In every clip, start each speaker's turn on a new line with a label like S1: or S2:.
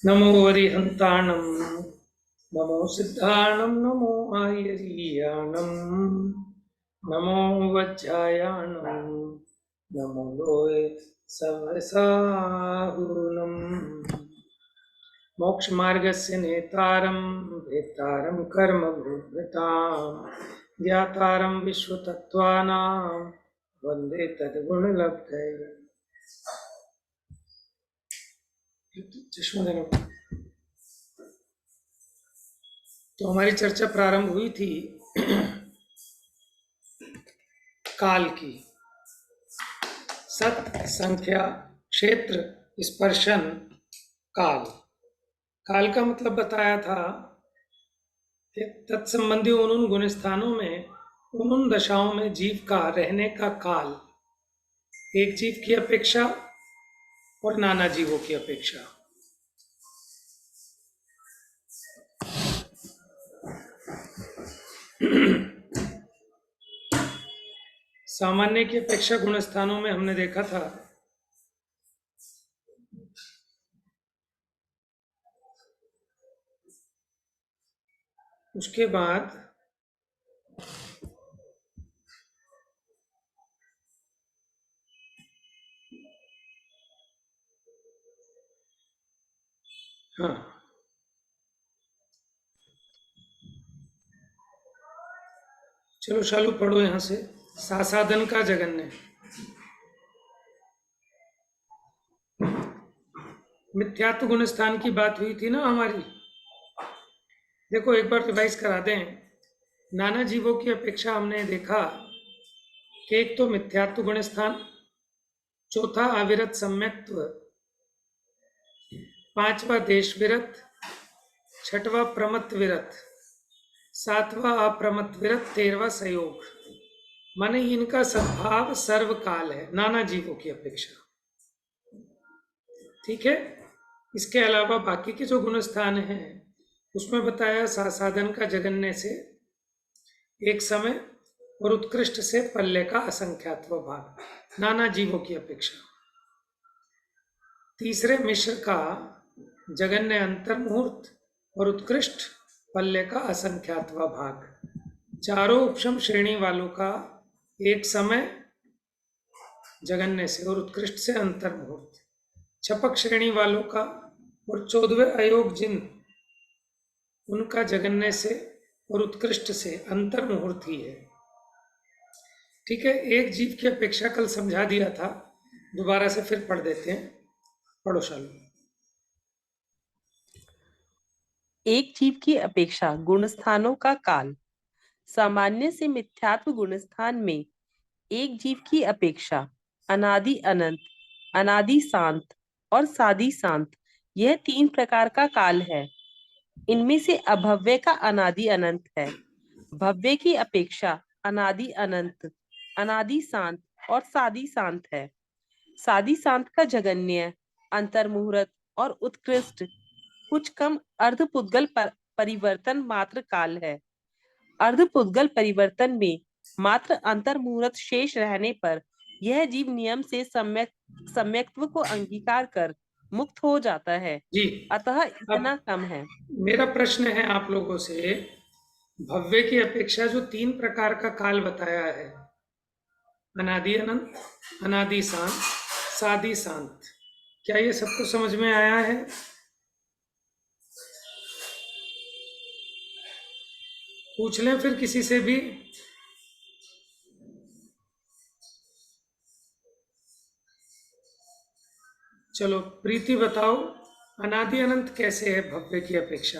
S1: नमो वरिहन्ताणं नमो सिद्धाणं नमो आयर्याणं नमो वज्रायाणं नमो लोये सवसाहुनम् मोक्षमार्गस्य नेतारं भेतारं कर्मभूभृतां ज्ञातारं विश्वतत्त्वानां वन्दे तद्गुणलब्धये। चश्मा देना। तो हमारी चर्चा प्रारंभ हुई थी काल की। सत, संख्या, क्षेत्र, स्पर्शन, काल। काल का मतलब बताया था कि तत्संबंधी उन गुण स्थानों में, उन दशाओं में जीव का रहने का काल एक जीव की अपेक्षा और नाना जीवों की अपेक्षा। सामान्य की अपेक्षा गुण स्थानों में हमने देखा था उसके बाद हाँ, चलो शालू पढ़ो यहां से। सासाधन का जगन्य। मिथ्यात्व गुण स्थान की बात हुई थी ना हमारी। देखो एक बार रिवाइज करा दें। नाना जीवों की अपेक्षा हमने देखा कि एक तो मिथ्यात्व गुण स्थान, चौथा अविरत सम्यक्त्व, पांचवा देश विरत, छठवा प्रमत्त विरत, सातवां अप्रमत्त विरत, तेरहवा संयोग। माने इनका सद्भाव सर्वकाल है नाना जीवों की अपेक्षा। ठीक है। इसके अलावा बाकी के जो गुण स्थान हैं उसमें बताया साधन का जगन्य से एक समय और उत्कृष्ट से पल्ले का असंख्यात्व भाग नाना जीवों की अपेक्षा। तीसरे मिश्र का जगन्य अंतर मुहूर्त और उत्कृष्ट पल्ले का असंख्यात्व भाग। चारों उपशम श्रेणी वालों का एक समय जगन्य से और उत्कृष्ट से अंतर मुहूर्त। छपक श्रेणी वालों का और 14वें अयोग जिन, उनका जगन्य से और उत्कृष्ट से अंतर मुहूर्त ही है। ठीक है। एक जीव की अपेक्षा कल समझा दिया था, दोबारा से फिर पढ़ देते हैं। पढ़ो शालू।
S2: एक जीव की अपेक्षा गुणस्थानों का काल। सामान्य से मिथ्यात्व गुणस्थान में एक जीव की अपेक्षा अनादि अनंत, अनादि शांत और सादि शांत, यह 3 प्रकार का काल है। इनमें से अभव्य का अनादि अनंत है। भव्य की अपेक्षा अनादि अनंत, अनादि शांत और सादि शांत है। सादि शांत का जगन्य, अंतर्मुहूर्त और उत्कृष्ट कुछ कम अर्धपुद्गल परिवर्तन मात्र काल है। अर्धपुद्गल परिवर्तन में मात्र अंतर्मुहूर्त शेष रहने पर यह जीव नियम से सम्यक्त्व को अंगीकार कर मुक्त हो जाता है।
S1: जी।
S2: अतः इतना
S1: अब
S2: कम है।
S1: मेरा प्रश्न है आप लोगों से, भव्य की अपेक्षा जो 3 प्रकार का काल बताया है, अनादि अनंत, अनादि शांत, सादि शांत, क्या ये सबको समझ में आया है? पूछ लें फिर किसी से भी। चलो प्रीति बताओ, अनादि अनंत कैसे है भव्य की अपेक्षा?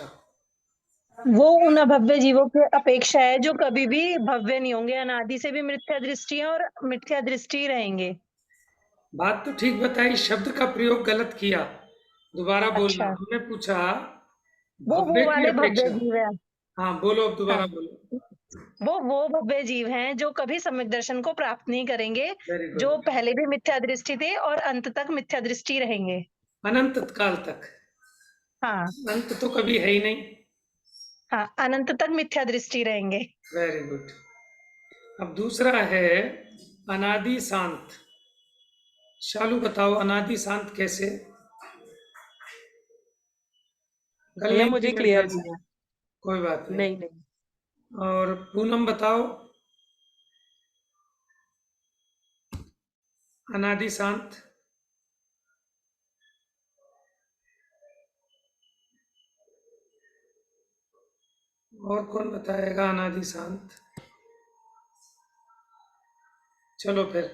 S3: वो उन अभव्य जीवों की अपेक्षा है जो कभी भी भव्य नहीं होंगे, अनादि से भी मिथ्या दृष्टि है और मिथ्या दृष्टि रहेंगे।
S1: बात तो ठीक बताई, शब्द का प्रयोग गलत किया, दोबारा बोलना।
S3: अच्छा,
S1: हमने पूछा
S3: वो
S1: भव्य की
S3: वाले भव्य
S1: अपेक्षा।
S3: जीव है।
S1: हाँ बोलो, अब
S3: हाँ,
S1: दोबारा बोलो।
S3: वो भव्य जीव हैं जो कभी सम्यक दर्शन को प्राप्त नहीं करेंगे,
S1: वेरी
S3: जो
S1: गुड।
S3: पहले भी मिथ्या दृष्टि थे और अंत तक मिथ्या दृष्टि रहेंगे।
S1: अनंत काल तक।
S3: हाँ
S1: अंत तो कभी है ही नहीं।
S3: हाँ, अनंत तक मिथ्या दृष्टि रहेंगे।
S1: Very good. अब दूसरा है अनादि शांत। शालू बताओ अनादि शांत कैसे? गल
S2: भैया
S1: नहीं
S2: मुझे
S1: थी मेरे
S2: क्लियर
S1: ख्याल से।
S2: नहीं है।
S1: कोई बात नहीं।
S2: नहीं नहीं।
S1: और पूनम बताओ, अनादि शांत। और कौन बताएगा अनादि शांत? चलो फिर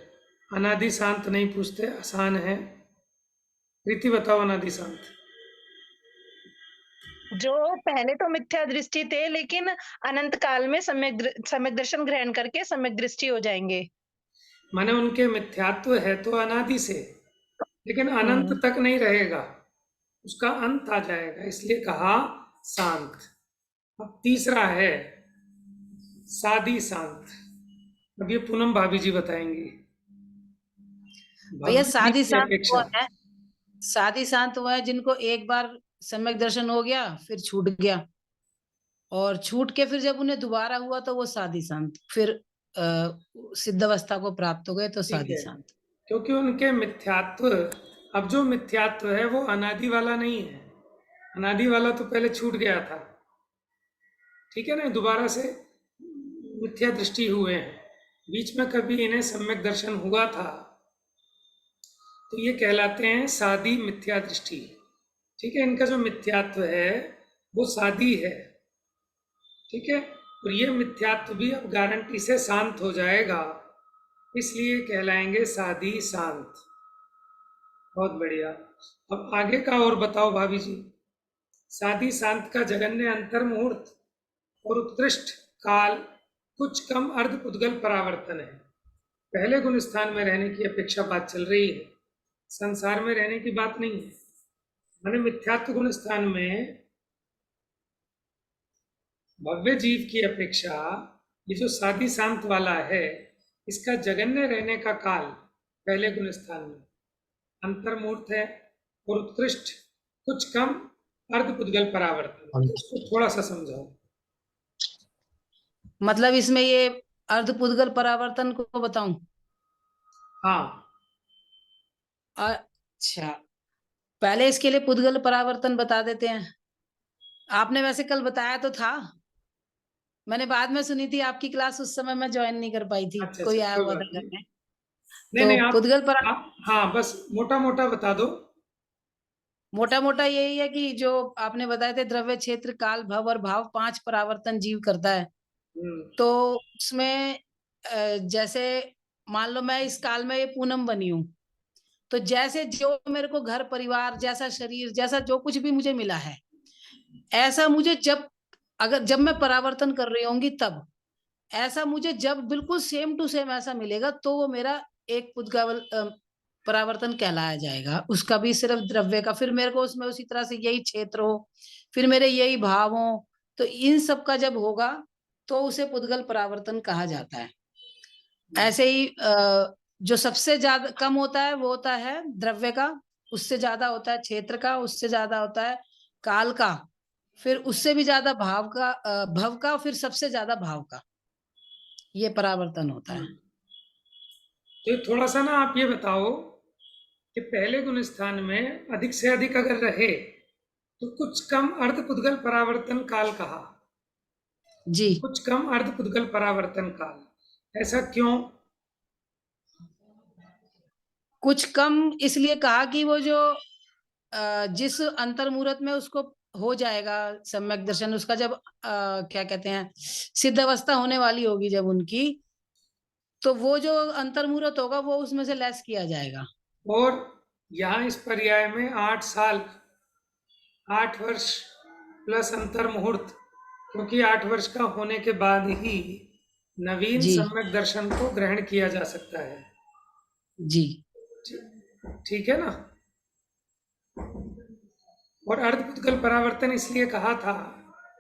S1: अनादि शांत नहीं पूछते, आसान है। प्रीति बताओ अनादि शांत।
S3: जो पहले तो मिथ्या दृष्टि थे, लेकिन अनंत काल में सम्यक दर्शन ग्रहण करके सम्यक दृष्टि हो जाएंगे।
S1: माने उनके मिथ्यात्व है तो अनादि से, लेकिन अनंत
S3: हम्म।
S1: तक नहीं रहेगा, उसका अंत आ जाएगा, इसलिए कहा शांत। अब तीसरा है सादी शांत। अब ये पूनम भाभी जी बताएंगी।
S4: भैया
S1: भव्य जीव
S4: साधी
S1: की
S4: शांत वो
S1: अपेक्षा।
S4: है, साधी शांत वो है जिनको एक बार सम्यक दर्शन हो गया फिर छूट गया, और छूट के फिर जब उन्हें दोबारा हुआ तो वो साधी शांत, फिर सिद्ध अवस्था को प्राप्त हो गए तो
S1: ठीक
S4: साधी
S1: है,
S4: शांत।
S1: क्योंकि उनके मिथ्यात्व, अब जो मिथ्यात्व है वो अनादि वाला नहीं है। अनादि वाला तो पहले छूट गया था, ठीक है ना, दोबारा से मिथ्या दृष्टि हुए हैं। बीच में कभी इन्हें सम्यक दर्शन हुआ था, तो ये कहलाते हैं सादी मिथ्या दृष्टि। ठीक है, इनका जो मिथ्यात्व है वो सादी है। ठीक है, और ये मिथ्यात्व भी अब गारंटी से शांत हो जाएगा, इसलिए कहलाएंगे सादी शांत। बहुत बढ़िया। अब आगे का और बताओ भाभी जी। सादी शांत का जगन्य अंतर मुहूर्त और उत्कृष्ट काल कुछ कम अर्ध पुद्गल परावर्तन है। पहले गुण स्थान में रहने की अपेक्षा बात चल रही है, संसार में रहने की बात नहीं है। मैंने मिथ्यात्व गुण स्थान में भव्य जीव की अपेक्षा ये जो सादी शांत वाला है, इसका जगन्य रहने का काल पहले गुण स्थान में अंतर्मूर्त है, और उत्कृष्ट कुछ कम अर्ध पुद्गल परावर्तन। तो इसको थोड़ा सा समझाओ।
S4: मतलब इसमें ये अर्धपुद्गल परावर्तन को बताऊं?
S1: हाँ,
S4: अच्छा, पहले इसके लिए पुद्गल परावर्तन बता देते हैं। आपने वैसे कल बताया तो था, मैंने बाद में सुनी थी आपकी क्लास, उस समय मैं ज्वाइन नहीं कर पाई थी,
S1: अच्छा
S4: कोई
S1: अच्छा,
S4: आया
S1: कोई
S4: हुआ
S1: बात
S4: था घर
S1: नहीं।
S4: में।
S1: नहीं
S4: तो
S1: नहीं,
S4: पुद्गल
S1: आप हाँ बस मोटा मोटा बता दो।
S4: मोटा मोटा यही है कि जो आपने बताए थे, द्रव्य क्षेत्र काल भव और भाव 5 परावर्तन जीव करता है।
S1: हम्म,
S4: तो उसमें जैसे मान लो मैं इस काल में ये पूनम बनी हूँ, तो जैसे जो मेरे को घर परिवार जैसा शरीर जैसा जो कुछ भी मुझे मिला है, ऐसा मुझे जब मैं परावर्तन कर रही होंगी तब ऐसा मुझे जब बिल्कुल सेम टू सेम ऐसा मिलेगा, तो वो मेरा एक पुद्गल परावर्तन कहलाया जाएगा। उसका भी सिर्फ द्रव्य का, फिर मेरे को उसमें उसी तरह से यही क्षेत्र हो, फिर मेरे यही भाव हो, तो इन सब का जब होगा तो उसे पुद्गल परावर्तन कहा जाता है। ऐसे ही जो सबसे ज्यादा कम होता है वो होता है द्रव्य का, उससे ज्यादा होता है क्षेत्र का, उससे ज्यादा होता है काल का, फिर उससे भी ज्यादा भाव का, भव का, फिर सबसे ज्यादा भाव का, ये परावर्तन होता है।
S1: तो थोड़ा सा ना आप ये बताओ कि पहले गुण स्थान में अधिक से अधिक अगर रहे तो कुछ कम अर्ध पुद्गल परावर्तन काल कहा।
S4: जी,
S1: कुछ कम अर्ध पुद्गल परावर्तन काल, ऐसा क्यों?
S4: कुछ कम इसलिए कहा कि वो जो जिस अंतर्मुहूर्त में उसको हो जाएगा सम्यक दर्शन, उसका जब क्या कहते हैं सिद्ध अवस्था होने वाली होगी जब उनकी, तो वो जो अंतर्मुहूर्त होगा वो उसमें से लेस किया जाएगा।
S1: और यहाँ इस पर्याय में 8 साल, 8 वर्ष प्लस अंतर मुहूर्त, क्योंकि 8 वर्ष का होने के बाद ही नवीन
S4: जी
S1: सम्यक दर्शन को ग्रहण किया जा सकता है।
S4: जी
S1: ठीक है ना। और अर्धपुद्गल परावर्तन इसलिए कहा था,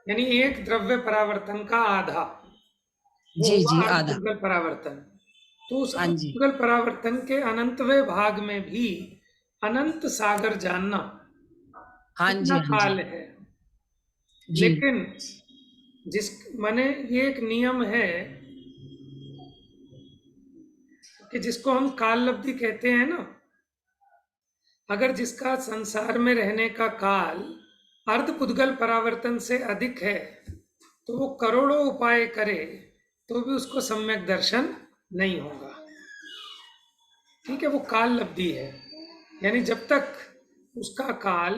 S1: यानी एक द्रव्य परावर्तन का आधा, वो
S4: जी
S1: हुआ
S4: जी आधा।
S1: अर्धपुद्गल परावर्तन। तो उस
S4: हाँ जी
S1: अर्धपुद्गल परावर्तन के अनंतवें भाग में भी अनंत सागर जानना
S4: हाँ जी
S1: कितना
S4: हाँ जी
S1: काल है।
S4: जी
S1: लेकिन जिस माने ये एक नियम है कि जिसको हम काल लब्धि कहते हैं ना, अगर जिसका संसार में रहने का काल अर्ध पुद्गल परावर्तन से अधिक है तो वो करोड़ों उपाय करे तो भी उसको सम्यक दर्शन नहीं होगा। ठीक है, वो काल लब्धि है, यानी जब तक उसका काल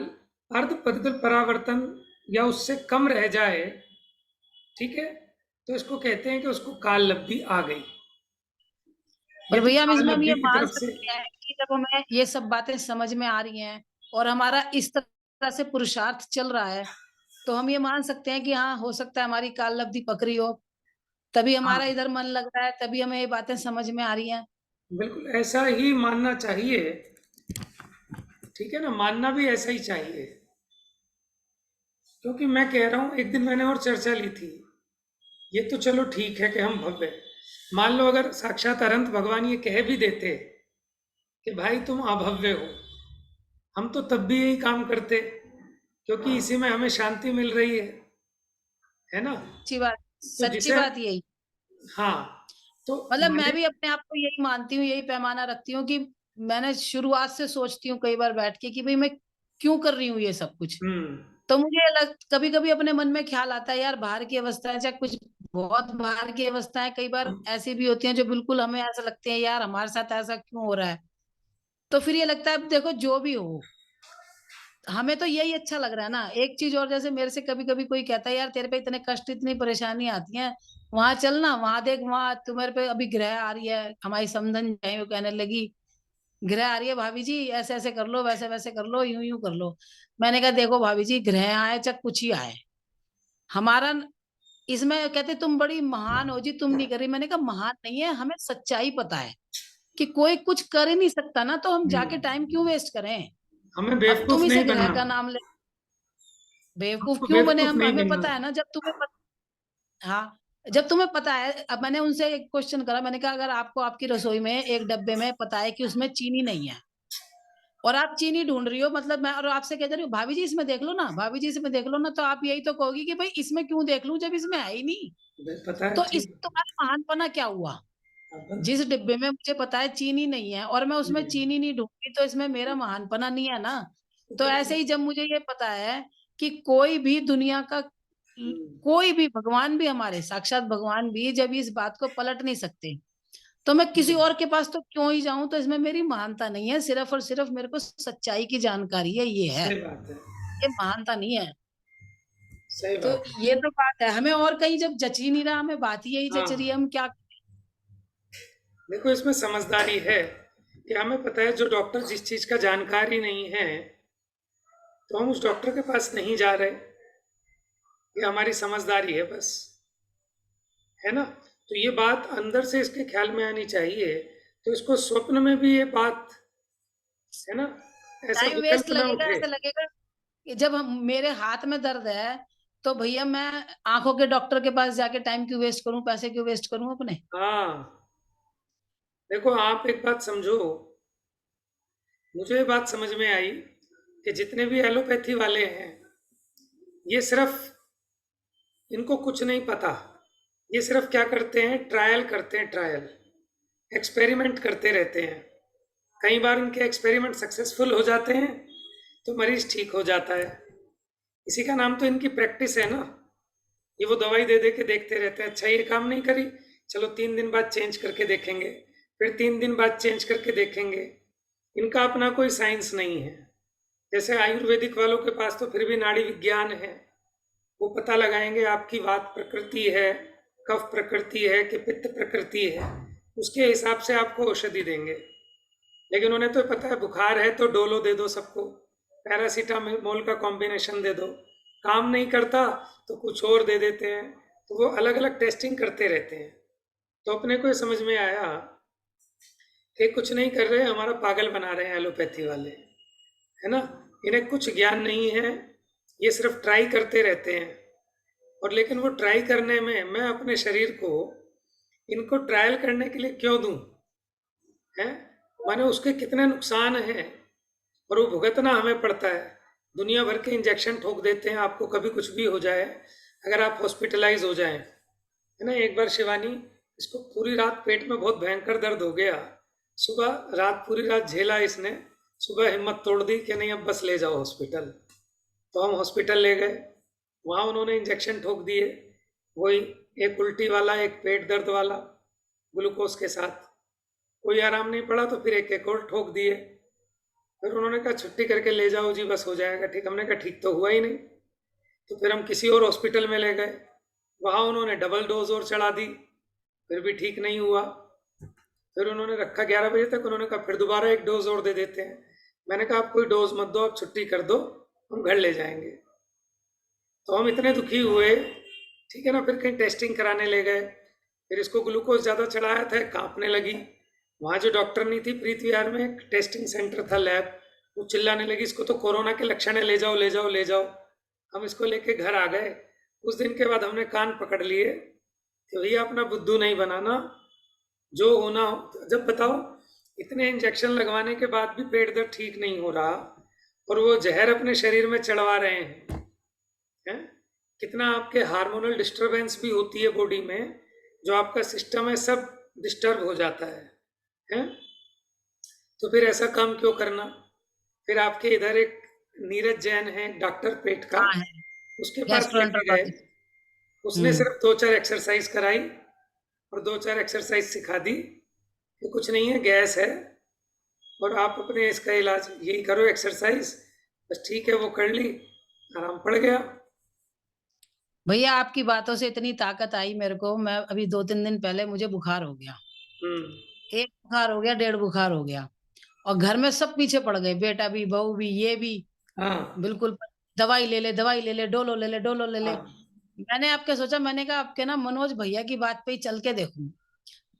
S1: अर्ध पुद्गल परावर्तन या उससे कम रह जाए, ठीक है, तो इसको कहते हैं कि उसको काल लब्धि आ गई।
S4: और
S1: ये तो
S4: भैया हम
S1: काल
S4: इसमें हम
S1: लब्धि
S4: ये
S1: की
S4: मान
S1: तरफ से।
S4: सकते हैं कि जब हमें ये सब बातें समझ में आ रही हैं और हमारा इस तरह से पुरुषार्थ चल रहा है, तो हम ये मान सकते हैं कि हाँ, हो सकता है हमारी काल लब्धि पकड़ी हो, तभी
S1: हाँ,
S4: हमारा इधर मन लग रहा है, तभी हमें ये बातें समझ में आ रही हैं।
S1: बिल्कुल ऐसा ही मानना चाहिए। ठीक है ना, मानना भी ऐसा ही चाहिए, क्योंकि मैं कह रहा हूं, एक दिन मैंने और चर्चा ली थी, ये तो चलो ठीक है कि हम भव्य, मान लो अगर साक्षात अनंत भगवान ये कह भी देते कि भाई तुम अभव्य हो, हम तो तब भी यही काम करते, क्योंकि इसी में हमें शांति मिल रही है ना। तो
S4: सच्ची
S1: जिसे,
S4: बात यही।
S1: हाँ, तो
S4: मतलब मैं
S1: मैंने,
S4: भी अपने आप को यही मानती हूँ, यही पैमाना रखती हूँ कि मैंने शुरुआत से सोचती हूँ कई बार बैठ के कि भाई मैं क्यों कर रही हूँ ये सब कुछ। तो मुझे कभी कभी अपने मन में ख्याल आता है, यार बाहर की अवस्थाएं, चाहे कुछ बहुत बाहर की अवस्थाएं कई बार ऐसी भी होती हैं जो बिल्कुल हमें ऐसा लगते हैं, यार हमारे साथ ऐसा क्यों हो रहा है। तो फिर ये लगता है देखो जो भी हो, हमें तो यही अच्छा लग रहा है ना। एक चीज और, जैसे मेरे से कभी कभी कोई कहता है, यार तेरे पे इतने कष्ट, इतनी परेशानी आती है, वहां चल ना, वहां देख, वहां तुम्हारे पे अभी ग्रह आ रही है। हमारी समधन जाए वो कहने लगी, ग्रह आ रही है भाभी जी, ऐसे ऐसे कर लो, वैसे वैसे कर लो, यूं यूं कर लो। मैंने कहा देखो भाभी जी, ग्रह आए चाहे कुछ ही आए, हमारा इसमें कहते तुम बड़ी महान हो जी, तुम नहीं कर रही। मैंने कहा महान नहीं है, हमें सच्चाई पता है कि कोई कुछ कर ही नहीं सकता ना, तो हम जाके टाइम क्यों वेस्ट करें।
S1: हमें
S4: अब तुम
S1: बेवकूफ
S4: ही से
S1: नहीं
S4: ग्रह
S1: बनना,
S4: का नाम ले, बेवकूफ
S1: हमको
S4: क्यों बने
S1: बेवकूफ
S4: हम,
S1: नहीं
S4: हमें
S1: बनना।
S4: पता है ना। जब तुम्हें हाँ, जब तुम्हें पता है। अब मैंने उनसे एक क्वेश्चन करा, मैंने कहा अगर आपको आपकी रसोई में एक डब्बे में पता है कि उसमें चीनी नहीं है और आप चीनी ढूंढ रही हो, मतलब मैं और आपसे कह रही हूँ भाभी जी इसमें देख लो ना, भाभी जी इसमें देख लो ना, तो आप यही तो कहोगी कि भाई इसमें क्यों देख लूं जब इसमें है ही नहीं।
S1: पता है
S4: तो इस
S1: ठीक।
S4: तुम्हारा महानपना क्या हुआ।
S1: अपन,
S4: जिस डिब्बे में मुझे पता है चीनी नहीं है और मैं उसमें चीनी नहीं ढूंढती, तो इसमें मेरा महानपना नहीं है ना। तो ऐसे ही जब मुझे ये पता है कि कोई भी दुनिया का, कोई भी, भगवान भी, हमारे साक्षात भगवान भी जब इस बात को पलट नहीं सकते, तो मैं किसी और के पास तो क्यों ही जाऊं। तो इसमें मेरी महानता नहीं है, सिर्फ और सिर्फ मेरे को सच्चाई की जानकारी है, ये है,
S1: सही बात है,
S4: ये महानता नहीं है।
S1: सही
S4: तो
S1: बात है।
S4: ये तो बात है, हमें और कहीं जब जच ही नहीं रहा, हमें बात ही यही जच रही है,
S1: हाँ,
S4: हम क्या।
S1: देखो इसमें समझदारी है कि हमें पता है जो डॉक्टर जिस चीज का जानकारी नहीं है, तो हम उस डॉक्टर के पास नहीं जा रहे, ये हमारी समझदारी है बस, है ना। तो ये बात अंदर से इसके ख्याल में आनी चाहिए, तो इसको स्वप्न में भी ये बात, है ना, ऐसा
S4: टाइम वेस्ट
S1: विकल्प ना
S4: लगेगा,
S1: उठे।
S4: ऐसा लगेगा कि जब मेरे हाथ में दर्द है, तो भैया मैं आंखों के डॉक्टर के पास जाके टाइम क्यों वेस्ट करूं, पैसे क्यों वेस्ट करूं अपने।
S1: हाँ, देखो आप एक बात समझो, मुझे ये बात समझ में आई कि जितने भी एलोपैथी वाले हैं, ये सिर्फ, इनको कुछ नहीं पता, ये सिर्फ क्या करते हैं, ट्रायल करते हैं, ट्रायल, एक्सपेरिमेंट करते रहते हैं। कई बार उनके एक्सपेरिमेंट सक्सेसफुल हो जाते हैं तो मरीज ठीक हो जाता है, इसी का नाम तो इनकी प्रैक्टिस है ना। ये वो दवाई दे दे के देखते रहते हैं, अच्छा ये काम नहीं करी, चलो 3 दिन बाद चेंज करके देखेंगे, फिर 3 दिन बाद चेंज करके देखेंगे। इनका अपना कोई साइंस नहीं है। जैसे आयुर्वेदिक वालों के पास तो फिर भी नाड़ी विज्ञान है, वो पता लगाएंगे आपकी वात प्रकृति है, कफ प्रकृति है कि पित्त प्रकृति है, उसके हिसाब से आपको औषधि देंगे। लेकिन उन्हें तो पता है बुखार है तो डोलो दे दो सबको, पैरासीटामोल का कॉम्बिनेशन दे दो, काम नहीं करता तो कुछ और दे देते हैं। तो वो अलग अलग टेस्टिंग करते रहते हैं। तो अपने को ये समझ में आया कि कुछ नहीं कर रहे, हमारा पागल बना रहे हैं एलोपैथी वाले, है ना। इन्हें कुछ ज्ञान नहीं है, ये सिर्फ ट्राई करते रहते हैं। और लेकिन वो ट्राई करने में मैं अपने शरीर को इनको ट्रायल करने के लिए क्यों दूं, है, माने उसके कितने नुकसान हैं और वो भुगतना हमें पड़ता है। दुनिया भर के इंजेक्शन ठोक देते हैं आपको, कभी कुछ भी हो जाए, अगर आप हॉस्पिटलाइज हो जाएं, है ना। एक बार शिवानी, इसको पूरी रात पेट में बहुत भयंकर दर्द हो गया, सुबह रात पूरी रात झेला इसने, सुबह हिम्मत तोड़ दी कि नहीं अब बस ले जाओ हॉस्पिटल। तो हम हॉस्पिटल ले गए, वहाँ उन्होंने इंजेक्शन ठोक दिए, वही एक उल्टी वाला, एक पेट दर्द वाला ग्लूकोज के साथ। कोई आराम नहीं पड़ा तो फिर एक और ठोक दिए। फिर उन्होंने कहा छुट्टी करके ले जाओ जी, बस हो जाएगा ठीक। हमने कहा ठीक तो हुआ ही नहीं। तो फिर हम किसी और हॉस्पिटल में ले गए, वहाँ उन्होंने डबल डोज और चढ़ा दी, फिर भी ठीक नहीं हुआ। फिर उन्होंने रखा 11 बजे तक, उन्होंने कहा फिर दोबारा एक डोज और दे देते हैं। मैंने कहा आप कोई डोज मत दो, आप छुट्टी कर दो, हम घर ले जाएंगे। तो हम इतने दुखी हुए, ठीक है ना। फिर कहीं टेस्टिंग कराने ले गए, फिर इसको ग्लूकोज ज़्यादा चढ़ाया था, कांपने लगी। वहाँ जो डॉक्टर नहीं थी, प्रीत विहार में एक टेस्टिंग सेंटर था, लैब, वो चिल्लाने लगी इसको तो कोरोना के लक्षण है, ले जाओ ले जाओ ले जाओ। हम इसको लेके घर आ गए। उस दिन के बाद हमने कान पकड़ लिए कि भैया अपना बुद्धू नहीं बनाना, जो होना हो। जब बताओ इतने इंजेक्शन लगवाने के बाद भी पेट दर्द ठीक नहीं हो रहा, और वो जहर अपने शरीर में चढ़वा रहे हैं। कितना आपके हार्मोनल डिस्टरबेंस भी होती है बॉडी में, जो आपका सिस्टम है सब डिस्टर्ब हो जाता है? तो फिर ऐसा काम क्यों करना। फिर आपके इधर एक नीरज जैन है, डॉक्टर पेट का,
S4: हाँ है,
S1: उसके पास लेके गए।
S4: गैस्ट्रोएंटरोलॉजिस्ट।
S1: उसने सिर्फ 2-4 एक्सरसाइज कराई और 2-4 एक्सरसाइज सिखा दी कि कुछ नहीं है, गैस है, और आप अपने इसका इलाज यही करो, एक्सरसाइज, बस ठीक है। वो कर ली, आराम पड़ गया।
S4: भैया आपकी बातों से इतनी ताकत आई मेरे को। मैं अभी 2-3 दिन पहले मुझे बुखार हो गया, एक बुखार हो गया, 1.5 बुखार हो गया, और घर में सब पीछे पड़ गए, बेटा भी, बहू भी, ये भी।
S1: हाँ
S4: बिल्कुल दवाई ले ले, दवाई ले ले, डोलो ले ले, डोलो ले ले।
S1: हाँ
S4: मैंने आपके सोचा, मैंने कहा आपके ना मनोज भैया की बात पे ही चल के देखूं।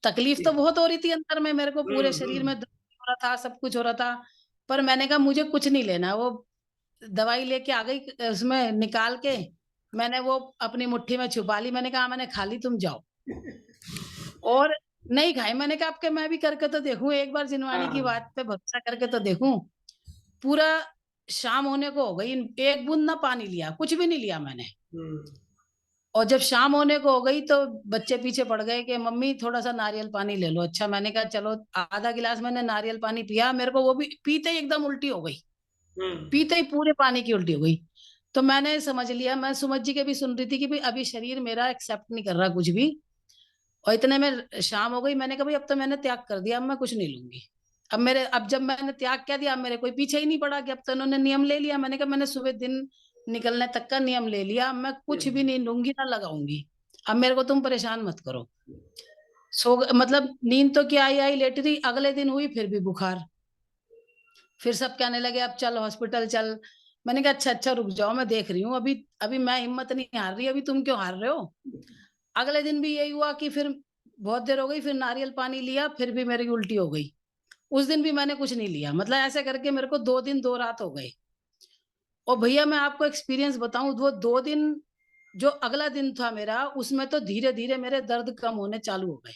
S4: तकलीफ तो बहुत हो रही थी अंदर में, मेरे को पूरे शरीर में दर्द हो रहा था, सब कुछ हो रहा था, पर मैंने कहा मुझे कुछ नहीं लेना। वो दवाई लेके आ गई, उसमें निकाल के मैंने वो अपनी मुट्ठी में छुपा ली। मैंने कहा मैंने खा ली, तुम जाओ। और नहीं खाई। मैंने कहा आपके मैं भी करके तो देखूं, एक बार जिनवानी की बात पे भरोसा करके तो देखूं। पूरा शाम होने को हो गई, एक बूंद ना पानी लिया, कुछ भी नहीं लिया मैंने। और जब शाम होने को हो गई तो बच्चे पीछे पड़ गए कि मम्मी थोड़ा सा नारियल पानी ले लो। अच्छा, मैंने कहा चलो, आधा गिलास मैंने नारियल पानी पिया। मेरे को वो भी पीते ही एकदम उल्टी हो गई, पीते ही पूरे पानी की उल्टी हो गई। तो मैंने समझ लिया, मैं सुमत जी के भी सुन रही थी कि भाई अभी शरीर मेरा एक्सेप्ट नहीं कर रहा कुछ भी। और इतने में शाम हो गई। मैंने कहा भाई अब तो मैंने त्याग कर दिया, अब मैं कुछ नहीं लूंगी। अब जब मैंने त्याग क्या दिया, अब मेरे कोई पीछे ही नहीं पड़ा कि अब तो इन्होंने नियम ले लिया। मैंने कहा मैंने सुबह दिन निकलने तक का नियम ले लिया, मैं कुछ भी नहीं लूंगी ना लगाऊंगी। अब मेरे को तुम परेशान मत करो। मतलब नींद तो क्या आई लेटी रही, अगले दिन हुई फिर भी बुखार। फिर सब कहने लगे अब चल हॉस्पिटल चल। मैंने कहा अच्छा अच्छा रुक जाओ, मैं देख रही हूँ। अभी अभी मैं हिम्मत नहीं हार रही, अभी तुम क्यों हार रहे हो। अगले दिन भी यही हुआ कि फिर बहुत देर हो गई, फिर नारियल पानी लिया, फिर भी मेरी उल्टी हो गई। उस दिन भी मैंने कुछ नहीं लिया। मतलब ऐसे करके मेरे को 2 दिन 2 रात हो गए। और भैया मैं आपको एक्सपीरियंस बताऊं, वो 2 दिन जो अगला दिन था मेरा, उसमें तो धीरे धीरे मेरे दर्द कम होने चालू हो गए।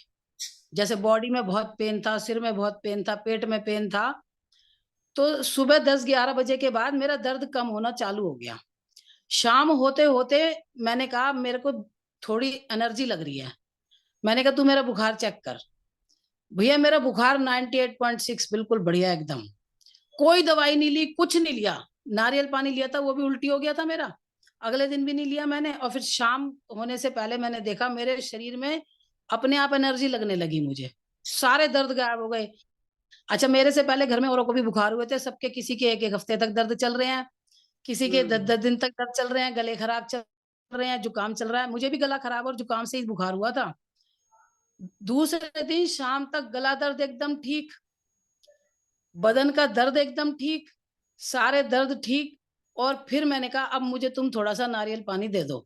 S4: जैसे बॉडी में बहुत पेन था, सिर में बहुत पेन था, पेट में पेन था, तो सुबह 10-11 बजे के बाद मेरा दर्द कम होना चालू हो गया। शाम होते होते मैंने कहा मेरे को थोड़ी एनर्जी लग रही है। मैंने कहा तू मेरा बुखार चेक कर। भैया मेरा बुखार 98.6 बिल्कुल बढ़िया एकदम। कोई दवाई नहीं ली, कुछ नहीं लिया। नारियल पानी लिया था, वो भी उल्टी हो गया था मेरा, अगले दिन भी नहीं लिया मैंने। और फिर शाम होने से पहले मैंने देखा मेरे शरीर में अपने आप एनर्जी लगने लगी, मुझे सारे दर्द गायब हो गए। अच्छा, मेरे से पहले घर में औरों को भी बुखार हुए थे, सबके किसी के 1-1 हफ्ते तक दर्द चल रहे हैं, किसी के 10-10 दिन तक दर्द चल रहे हैं, गले खराब चल रहे हैं, जुकाम चल रहा है। मुझे भी गला खराब और जुकाम से ही बुखार हुआ था। दूसरे दिन शाम तक गला दर्द एकदम ठीक, बदन का दर्द एकदम ठीक, सारे दर्द ठीक। और फिर मैंने कहा अब मुझे तुम थोड़ा सा नारियल पानी दे दो।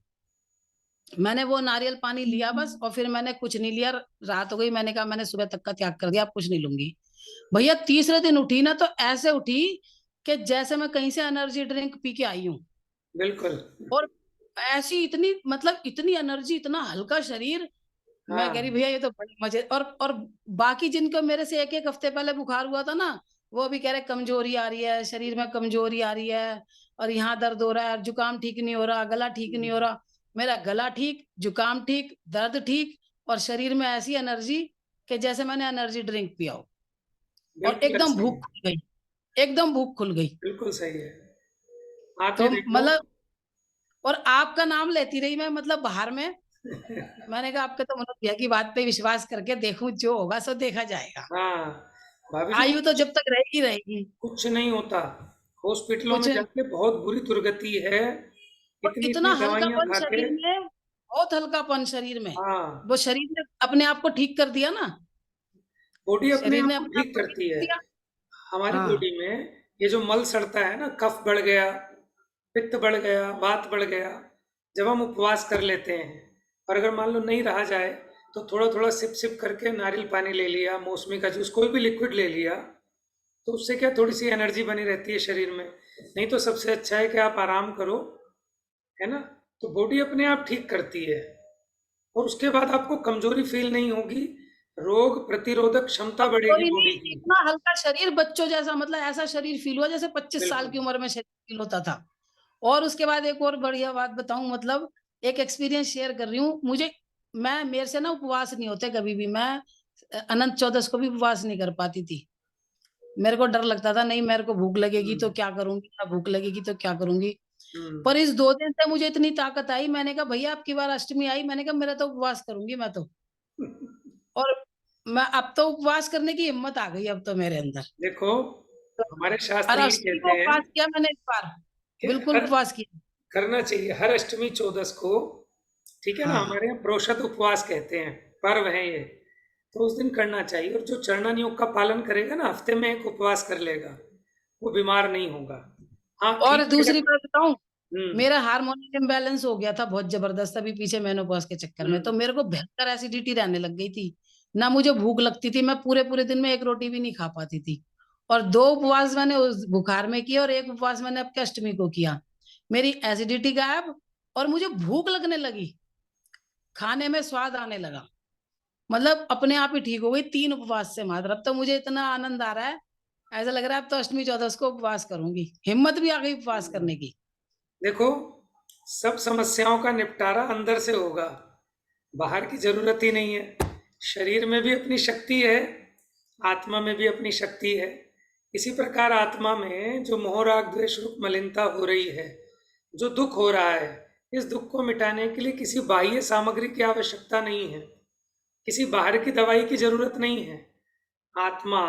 S4: मैंने वो नारियल पानी लिया बस, और फिर मैंने कुछ नहीं लिया। रात हो गई, मैंने कहा मैंने सुबह तक का त्याग कर दिया, अब कुछ नहीं लूंगी। भैया तीसरे दिन उठी ना, तो ऐसे उठी कि जैसे मैं कहीं से एनर्जी ड्रिंक पी के आई हूँ।
S1: बिल्कुल।
S4: और ऐसी इतनी, मतलब इतनी एनर्जी, इतना हल्का शरीर। मैं कह रही भैया ये तो बड़ी मजे। और बाकी जिनको मेरे से 1-1 हफ्ते पहले बुखार हुआ था ना, वो भी कह रहे कमजोरी आ रही है, शरीर में कमजोरी आ रही है, और यहाँ दर्द हो रहा है, जुकाम ठीक नहीं हो रहा, गला ठीक नहीं हो रहा। मेरा गला ठीक, जुकाम ठीक, दर्द ठीक, और शरीर में ऐसी एनर्जी कि जैसे मैंने एनर्जी ड्रिंक पिया हो। और
S1: बिल्कुल
S4: एकदम
S1: सही
S4: भूख
S1: है।
S4: खुल गई, एकदम भूख खुल गई।
S1: बिल्कुल सही है। आप
S4: तो
S1: ये देखो
S4: मतलब और आपका नाम लेती रही मैं, मतलब बाहर में। मैंने कहा आपके तो मतलब भैया की बात पे विश्वास करके देखूं, जो होगा सो देखा जाएगा।
S1: हाँ भाभी जी,
S4: आयु तो जब तक रहेगी रहेगी।
S1: कुछ नहीं होता। हॉस्पिटलों
S4: कुछ,
S1: में जाके बहुत बुरी दुर्गति है,
S4: और
S1: इतनी
S4: इतना
S1: इतनी दवाइयां
S4: हल्कापन
S1: खा के।
S4: शरीर में, बहुत हल्कापन शरीर में।
S1: हाँ,
S4: वो शरीर ने अपने आप को ठीक कर दिया ना,
S1: बॉडी अपने
S4: शरीर
S1: आप
S4: ने
S1: को
S4: अपने आप
S1: ठीक
S4: को ठीक
S1: करती
S4: कर
S1: है।
S4: दिया।
S1: हमारी
S4: हाँ,
S1: बॉडी में ये जो मल सड़ता है ना, कफ बढ़ गया, पित्त बढ़ गया, वात बढ़ गया, जब हम उपवास कर लेते हैं और अगर मान लो नहीं रहा जाए तो थोड़ा थोड़ा सिप सिप करके नारियल पानी ले लिया, मौसमी का जूस, कोई भी लिक्विड ले लिया, तो उससे क्या थोड़ी सी एनर्जी बनी रहती है शरीर में। नहीं तो सबसे अच्छा है कि आप आराम करो, है ना। तो बॉडी अपने आप ठीक करती है और उसके बाद आपको कमजोरी फील नहीं होगी, रोग प्रतिरोधक क्षमता बढ़ेगी
S4: कोई
S1: बॉडी
S4: नहीं,
S1: की।
S4: इतना हल्का शरीर, बच्चों जैसा, मतलब ऐसा शरीर फील हुआ जैसे 25 साल
S1: बिल्कुल।
S4: की उम्र में शरीर फील होता था। और उसके बाद एक और बढ़िया बात बताऊं, मतलब एक एक्सपीरियंस शेयर कर रही हूँ। मैं मेरे से ना उपवास नहीं होते कभी भी। मैं अनंत चौदस को भी उपवास नहीं कर पाती थी। मेरे को डर लगता था, नहीं मेरे को भूख लगेगी तो
S1: हम्म।
S4: क्या करूंगी, ना भूख लगेगी तो क्या करूंगी।
S1: हम्म।
S4: पर इस 2 दिन से मुझे इतनी ताकत आई, मैंने कहा भैया अब की बार अष्टमी आई, मैंने कहा मेरा तो उपवास करूंगी मैं तो। और मैं अब तो उपवास करने की हिम्मत आ गई अब तो मेरे अंदर।
S1: देखो,
S4: तो
S1: हमारे
S4: और
S1: शास्त्र ये
S4: अष्टमी
S1: कहते
S4: को
S1: हैं
S4: उपवास किया मैंने इस बार,
S1: कि
S4: बिल्कुल
S1: हर
S4: उपवास किया।
S1: करना चाहिए हर अष्टमी चौदस को, ठीक है ना।
S4: हाँ,
S1: हमारे यहाँ प्रोषद उपवास कहते हैं, पर्व है ये, तो उस दिन करना चाहिए। और जो चरणन योग का पालन करेगा ना, हफ्ते में एक उपवास कर लेगा, वो बीमार नहीं होगा। हाँ
S4: और
S1: ठीक है
S4: दूसरी
S1: अगर।
S4: बात बताऊं,
S1: हम्म।
S4: मेरा हार्मोनल इम्बैलेंस हो गया था बहुत जबरदस्त अभी पीछे मेनोपॉज के चक्कर में। तो
S1: हम्म।
S4: मेरे को भयंकर एसिडिटी रहने लग गई थी, ना मुझे भूख लगती थी, मैं पूरे पूरे दिन में एक रोटी भी नहीं खा पाती थी। और 2 उपवास मैंने उस बुखार में किया और एक उपवास मैंने अब के अष्टमी को किया। मेरी एसिडिटी गायब और मुझे भूख लगने लगी, खाने में स्वाद आने लगा, मतलब अपने आप ही ठीक हो गई 3 उपवास से मात्र। अब तो मुझे इतना आनंद आ रहा है, ऐसा लग रहा है अब तो अष्टमी चौदस को उपवास करूंगी, हिम्मत भी आ गई उपवास करने की।
S1: देखो, सब समस्याओं का निपटारा अंदर से होगा, बाहर की जरूरत ही नहीं है। शरीर में भी अपनी शक्ति है, आत्मा में भी अपनी शक्ति है। इसी प्रकार आत्मा में जो मोह राग द्वेष रूप मलिनता हो रही है, जो दुख हो रहा है, इस दुख को मिटाने के लिए किसी बाह्य सामग्री की आवश्यकता नहीं है, किसी बाहर की दवाई की जरूरत नहीं है। आत्मा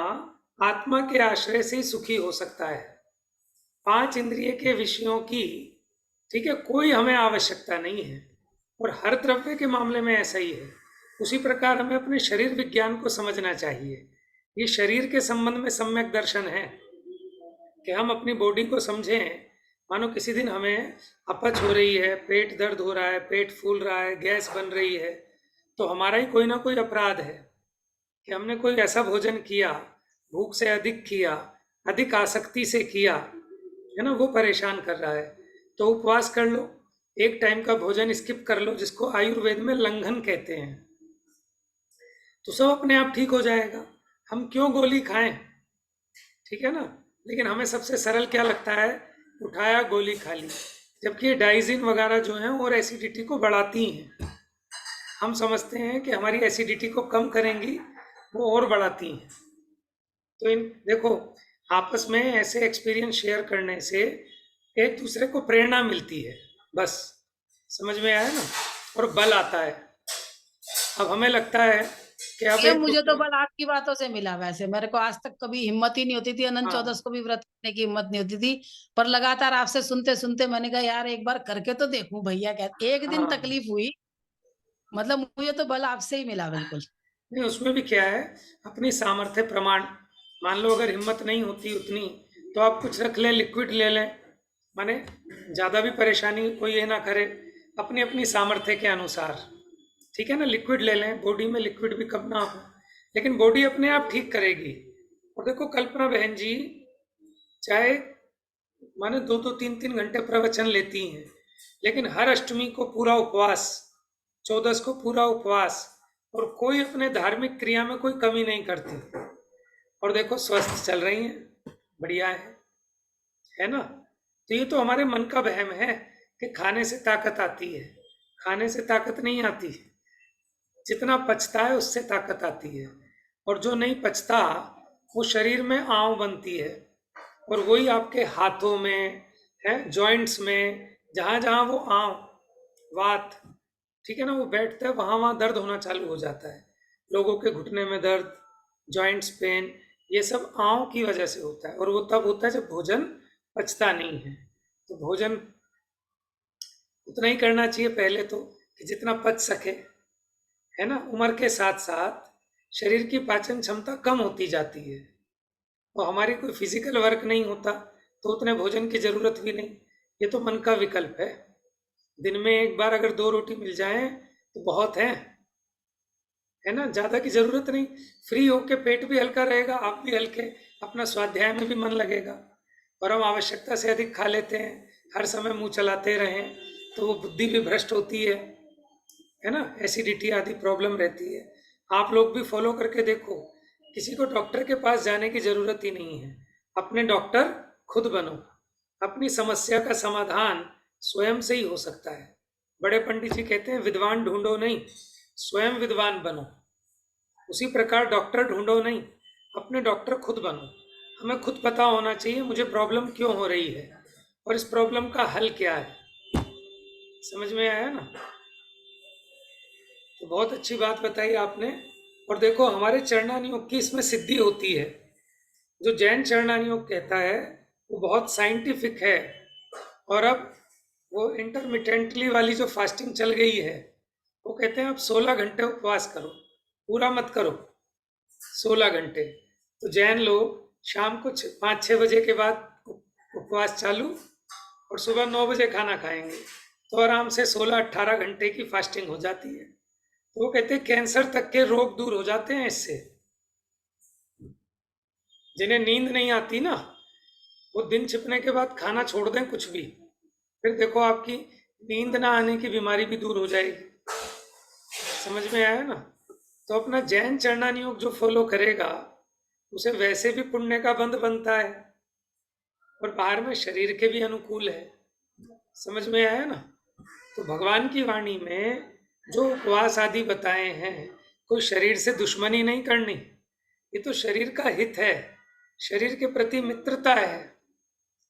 S1: आत्मा के आश्रय से ही सुखी हो सकता है। 5 इंद्रिय के विषयों की, ठीक है, कोई हमें आवश्यकता नहीं है। और हर द्रव्य के मामले में ऐसा ही है। उसी प्रकार हमें अपने शरीर विज्ञान को समझना चाहिए। ये शरीर के संबंध में सम्यक दर्शन है कि हम अपनी बॉडी को समझें। मानो किसी दिन हमें अपच हो रही है, पेट दर्द हो रहा है, पेट फूल रहा है, गैस बन रही है, तो हमारा ही कोई ना कोई अपराध है कि हमने कोई ऐसा भोजन किया, भूख से अधिक किया, अधिक आसक्ति से किया, है ना, वो परेशान कर रहा है। तो उपवास कर लो, एक टाइम का भोजन स्किप कर लो, जिसको आयुर्वेद में लंघन कहते हैं, तो सब अपने आप ठीक हो जाएगा। हम क्यों गोली खाएं, ठीक है ना। लेकिन हमें सबसे सरल क्या लगता है, उठाया गोली खा ली, जबकि ये डाइजिन वगैरह जो हैं और एसिडिटी को बढ़ाती हैं। हम समझते हैं कि हमारी एसिडिटी को कम करेंगी, वो और बढ़ाती हैं। तो इन देखो, आपस में ऐसे एक्सपीरियंस शेयर करने से एक दूसरे को प्रेरणा मिलती है, बस। समझ में आया ना, और बल आता है। अब हमें लगता है कि अब
S4: ये
S1: एक
S4: मुझे तो बल आपकी बातों से मिला। वैसे मेरे को आज तक कभी हिम्मत ही नहीं होती थी, अनंत
S1: हाँ
S4: चौदस को भी व्रत करने की हिम्मत नहीं होती थी। पर लगातार आपसे सुनते सुनते मैंने कहा यार एक बार करके तो देखूं भैया क्या। एक दिन
S1: हाँ,
S4: तकलीफ हुई, मतलब मुझे तो बल आपसे ही मिला बिल्कुल।
S1: नहीं उसमें भी क्या है, अपनी सामर्थ्य प्रमाण। मान लो अगर हिम्मत नहीं होती उतनी, तो आप कुछ रख लें, लिक्विड ले लें, माने ज़्यादा भी परेशानी कोई ये ना करे, अपनी अपनी सामर्थ्य के अनुसार, ठीक है ना। लिक्विड ले लें, बॉडी में लिक्विड भी कम ना हो, लेकिन बॉडी अपने आप ठीक करेगी। और देखो कल्पना बहन जी, चाहे माने 2-2 3-3 घंटे प्रवचन लेती हैं, लेकिन हर अष्टमी को पूरा उपवास, चौदस को पूरा उपवास, और कोई अपने धार्मिक क्रिया में कोई कमी नहीं करती। और देखो स्वस्थ चल रही हैं, बढ़िया है ना। तो ये तो हमारे मन का वहम है कि खाने से ताकत आती है। खाने से ताकत नहीं आती, जितना पचता है उससे ताकत आती है। और जो नहीं पचता, वो शरीर में आंव बनती है, और वही आपके हाथों में, है, जॉइंट्स में, जहां जहां वो आंव, वात, ठीक है ना, वो बैठता है वहां वहां दर्द होना चालू हो जाता है। लोगों के घुटने में दर्द, जॉइंट्स पेन, ये सब आंव की वजह से होता है, और वो तब होता है जब भोजन पचता नहीं है। तो भोजन उतना ही करना चाहिए पहले तो, कि जितना पच सके, है ना। उम्र के साथ साथ शरीर की पाचन क्षमता कम होती जाती है, और हमारी कोई फिजिकल वर्क नहीं होता, तो उतने भोजन की जरूरत भी नहीं। ये तो मन का विकल्प है। दिन में एक बार अगर 2 रोटी मिल जाए तो बहुत है ना, ज्यादा की जरूरत नहीं। फ्री होके पेट भी हल्का रहेगा, आप भी हल्के, अपना स्वाध्याय में भी मन लगेगा। और हम आवश्यकता से अधिक खा लेते हैं, हर समय मुंह चलाते रहें, तो वो बुद्धि भी भ्रष्ट होती है ना, एसिडिटी आदि प्रॉब्लम रहती है। आप लोग भी फॉलो करके देखो, किसी को डॉक्टर के पास जाने की जरूरत ही नहीं है, अपने डॉक्टर खुद बनो। अपनी समस्या का समाधान स्वयं से ही हो सकता है। बड़े पंडित जी कहते हैं, विद्वान ढूंढो नहीं, स्वयं विद्वान बनो। उसी प्रकार डॉक्टर ढूंढो नहीं, अपने डॉक्टर खुद बनो। हमें खुद पता होना चाहिए मुझे प्रॉब्लम क्यों हो रही है, और इस प्रॉब्लम का हल क्या है। समझ में आया ना? तो बहुत अच्छी बात बताई आपने। और देखो, हमारे चरणान योग की इसमें सिद्धि होती है। जो जैन चरणान योग कहता है वो बहुत साइंटिफिक है। और अब वो इंटरमिटेंटली वाली जो फास्टिंग चल गई है, वो कहते हैं आप 16 घंटे उपवास करो, पूरा मत करो, 16 घंटे। तो जैन लोग शाम को 5-6 बजे के बाद उपवास चालू, और सुबह 9 बजे खाना खाएंगे, तो आराम से 16-18 घंटे की फास्टिंग हो जाती है। तो वो कहते हैं कैंसर तक के रोग दूर हो जाते हैं इससे। जिन्हें नींद नहीं आती ना, वो दिन छिपने के बाद खाना छोड़ दें कुछ भी, फिर देखो आपकी नींद ना आने की बीमारी भी दूर हो जाएगी। समझ में आया ना? तो अपना जैन चरणान योग जो फॉलो करेगा, उसे वैसे भी पुण्य का बंध बनता है, और बाहर में शरीर के भी अनुकूल है। समझ में आया ना? तो भगवान की वाणी में जो उपवास आदि बताए हैं, कोई शरीर से दुश्मनी नहीं करनी, ये तो शरीर का हित है, शरीर के प्रति मित्रता है।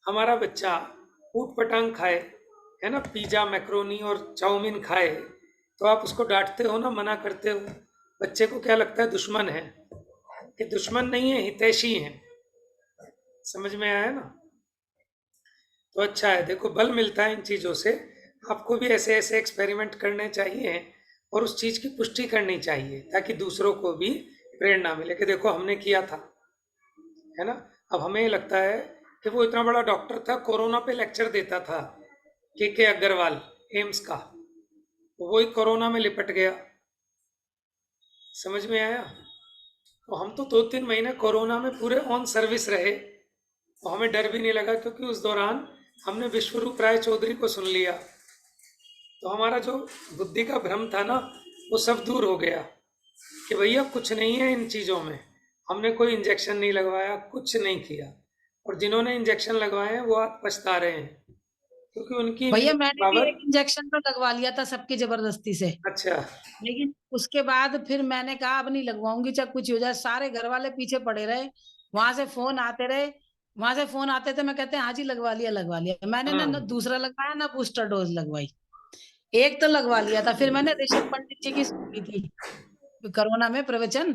S1: हमारा बच्चा ऊट पटांग खाए, है ना, पिज्जा मैक्रोनी और चाउमीन खाए, तो आप उसको डांटते हो ना, मना करते हो। बच्चे को क्या लगता है, दुश्मन है। कि दुश्मन नहीं है, हितैषी है। समझ में आया ना? तो अच्छा है, देखो बल मिलता है इन चीज़ों से। आपको भी ऐसे ऐसे एक्सपेरिमेंट करने चाहिए, और उस चीज़ की पुष्टि करनी चाहिए, ताकि दूसरों को भी प्रेरणा मिले कि देखो हमने किया था, है ना। अब हमें लगता है कि वो इतना बड़ा डॉक्टर था, कोरोना पे लेक्चर देता था, के अग्रवाल, एम्स का, वो ही कोरोना में लिपट गया। समझ में आया? तो हम तो 2-3 महीने कोरोना में पूरे ऑन सर्विस रहे, और हमें डर भी नहीं लगा, क्योंकि उस दौरान हमने विश्वरूप राय चौधरी को सुन लिया। तो हमारा जो बुद्धि का भ्रम था ना, वो सब दूर हो गया, कि भैया कुछ नहीं है इन चीज़ों में। हमने कोई इंजेक्शन नहीं लगवाया, कुछ नहीं किया, और जिन्होंने इंजेक्शन लगवाए हैं वो आज पछता रहे हैं, क्योंकि उनकी
S4: भैया मैंने भी
S1: पावर।
S4: एक इंजेक्शन तो लगवा लिया था सबकी जबरदस्ती से,
S1: अच्छा।
S4: लेकिन उसके बाद फिर मैंने कहा अब नहीं लगवाऊंगी, चाहे कुछ हो जाए। सारे घर वाले पीछे पड़े रहे, वहां से फोन आते रहे, वहां से फोन आते थे, मैं कहते हैं हाँ जी लगवा लिया लगवा लिया। मैंने ना
S1: हाँ।
S4: दूसरा लगवाया ना बूस्टर डोज लगवाई, एक तो लगवा लिया था। फिर मैंने ऋषभ पंडित जी की सुनी थी कोरोना में प्रवचन,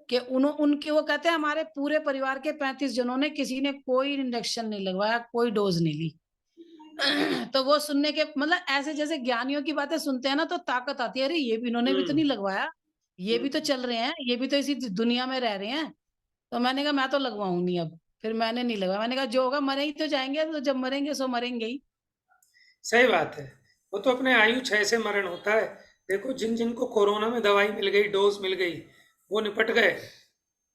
S4: कि उनके वो कहते हैं हमारे पूरे परिवार के 35 जनों ने, किसी ने कोई इंजेक्शन नहीं लगवाया, कोई डोज नहीं ली। तो वो सुनने के मतलब ऐसे जैसे ज्ञानियों की बातें सुनते हैं ना, तो ताकत आती है, अरे ये भी इन्होंने भी तो नहीं लगवाया, ये भी तो चल रहे हैं, ये भी तो इसी दुनिया में रह रहे हैं। तो मैंने कहा मैं तो लगवाऊं नहीं अब, फिर मैंने नहीं लगवाया। मैंने कहा जो होगा मरे ही तो जाएंगे, तो जब मरेंगे सो मरेंगे ही।
S1: सही बात है। वो तो अपने आयु 6 से मरण होता है। देखो जिन जिनको कोरोना में दवाई मिल गई, डोज मिल गई, वो निपट गए,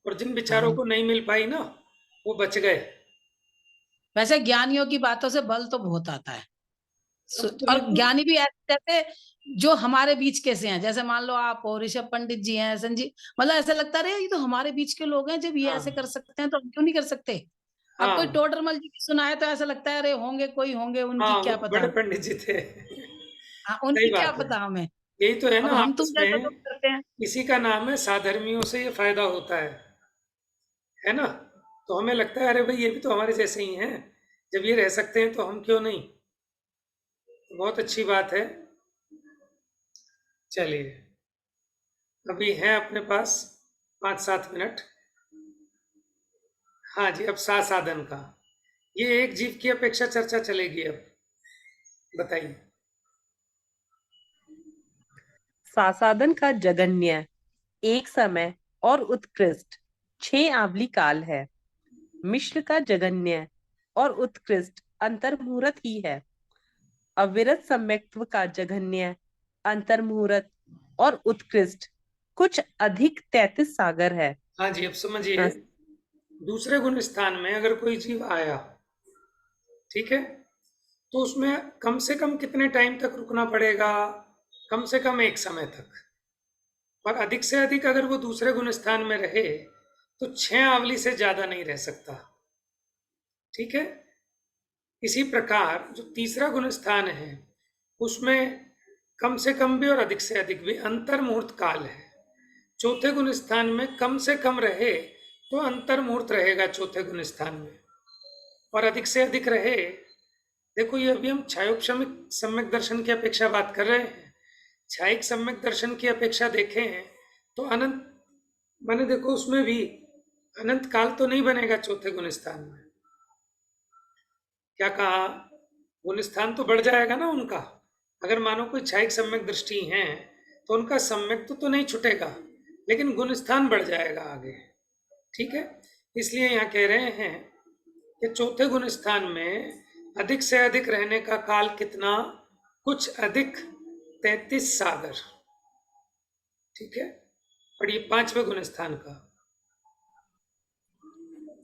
S1: और जिन बेचारों
S4: हाँ,
S1: को नहीं मिल पाई ना, वो बच गए।
S4: वैसे ज्ञानियों की बातों से बल तो बहुत आता है।
S1: अब तो
S4: और
S1: बिल्कुल।
S4: ज्ञानी भी ऐसे जैसे जो हमारे बीच कैसे हैं, जैसे मान लो आप हो, ऋषभ पंडित जी हैं, संजीव, मतलब ऐसा लगता है ये तो हमारे बीच के लोग हैं, जब ये ऐसे कर
S1: हाँ।
S4: सकते हैं तो हम क्यों नहीं कर सकते। अब कोई
S1: हाँ।
S4: टोडरमल जी की सुनाए तो ऐसा लगता है अरे होंगे कोई, होंगे उनकी
S1: हाँ,
S4: क्या
S1: वो बड़े
S4: पता।
S1: पंडित जी थे।
S4: हाँ,
S1: सही
S4: उनकी क्या
S1: बात है।
S4: पता हमें।
S1: यही तो है ना,
S4: अब हम तुम
S1: आपस
S4: जैसे
S1: में
S4: लोग करते हैं।
S1: इसी का नाम है साधर्मियों से ये फायदा होता है ना। तो हमें लगता है अरे भाई ये भी तो हमारे जैसे ही हैं, जब ये रह सकते हैं तो हम क्यों नहीं? बहुत अच्छी बात है। चलिए, अभी है अपने पास 5-7 मिनट। हाँ जी, अब साधन का ये एक जीव की अपेक्षा चर्चा चलेगी। अब बताइए।
S2: सासादन का जगन्य, एक समय और उत्कृष्ट 6 आवली काल है। मिश्र का जगन्य और उत्कृष्ट अंतर्मुहूर्त ही है। अविरत सम्यक्त्व का जघन्य, अंतर्मुहूर्त और उत्कृष्ट कुछ अधिक 33 सागर है।
S1: हाँ जी, अब समझिए, दूसरे गुण स्थान में अगर कोई जीव आया, ठीक है, तो उसमें कम से कम कितने टाइम तक रुकना पड़ेगा? कम से कम एक समय तक। और अधिक से अधिक अगर वो दूसरे गुण स्थान में रहे तो 6 आवली से ज्यादा नहीं रह सकता। ठीक है। इसी प्रकार जो तीसरा गुण स्थान है उसमें कम से कम भी और अधिक से अधिक भी अंतर मुहूर्त काल है। चौथे गुण स्थान में कम से कम रहे तो अंतर मुहूर्त रहेगा चौथे गुण स्थान में, और अधिक से अधिक रहे, देखो ये अभी हम छायोपशमिक सम्यक दर्शन की अपेक्षा बात कर रहे हैं। छायिक सम्यक दर्शन की अपेक्षा देखें तो अनंत, मैंने देखो उसमें भी अनंत काल तो नहीं बनेगा चौथे गुण स्थान में। क्या कहा? गुण स्थान तो बढ़ जाएगा ना उनका। अगर मानो कोई छायिक सम्यक दृष्टि है तो उनका सम्यक तो नहीं छूटेगा, लेकिन गुण स्थान बढ़ जाएगा आगे। ठीक है, इसलिए यहाँ कह रहे हैं कि चौथे गुण स्थान में अधिक से अधिक रहने का काल कितना? कुछ अधिक 33 सागर। ठीक है, और ये 5वें गुण स्थान का